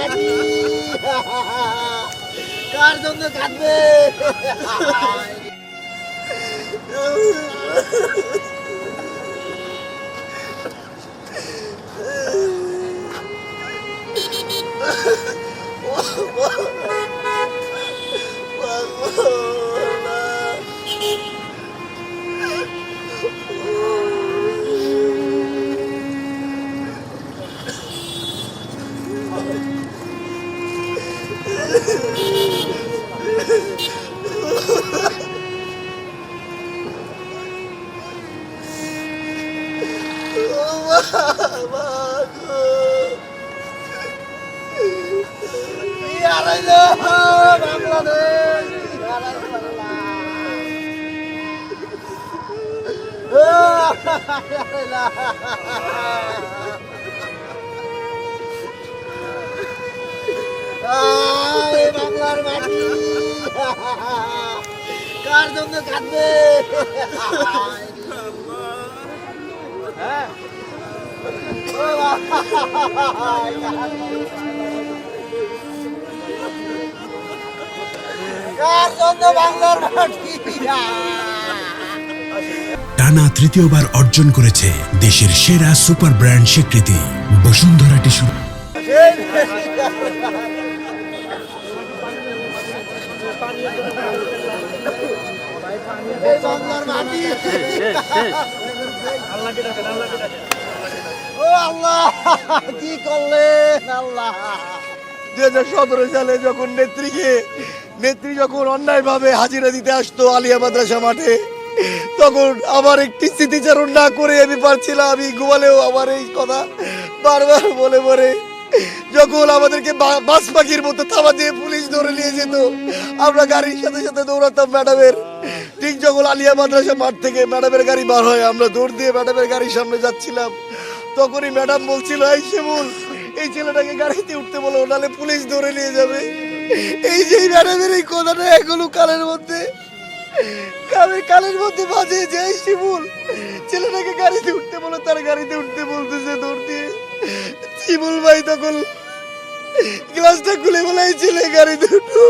মাটি কার জন্য কাঁদবে? বাংলার মাটি কার জন্য কাঁদবে? কার জন্য বাংলার মাটি? টানা তৃতীয়বার অর্জন করেছে দেশের সেরা সুপার ব্র্যান্ড স্বীকৃতি বসুন্ধরা টিস্যু। ও আল্লাহ, কি করলেন আল্লাহ? 2017 সালে যখন নেত্রী যখন অন্যায়ভাবে হাজিরা দিতে আসতো আলিয়া মাদ্রাসা মাঠে, তখন আমার একটি স্মৃতিচারণ না করে আমি পারছিলাম। আমি ঘুমালেও আমার এই কথা বারবার বলে বলে, যখন আমাদেরকে বাস পাখির মতো থাবা দিয়ে পুলিশ ধরে নিয়ে যেত, আমরা গাড়ির সাথে সাথে দৌড়াতাম ম্যাডামের। ঠিক যখন আলিয়া মাদ্রাসা মাঠ থেকে ম্যাডামের গাড়ি বার হয়, আমরা দৌড় দিয়ে ম্যাডামের গাড়ির সামনে যাচ্ছিলাম। তখনই ম্যাডাম বলছিল, এই শিমুল, এই ছেলেটাকে গাড়িতে উঠতে বলো, নাহলে পুলিশ ধরে নিয়ে যাবে। এই যে ম্যাডামের এই কথাটা এখনো কানের মধ্যে বাজে, যে এই শিমুল, ছেলেটাকে গাড়িতে উঠতে বলো, তার গাড়িতে উঠতে বলতেছে দৌড় দিয়ে। শিমুল ভাই তখন গ্লাসটা খুলে বলে, এই ছেলে গাড়িতে উঠো।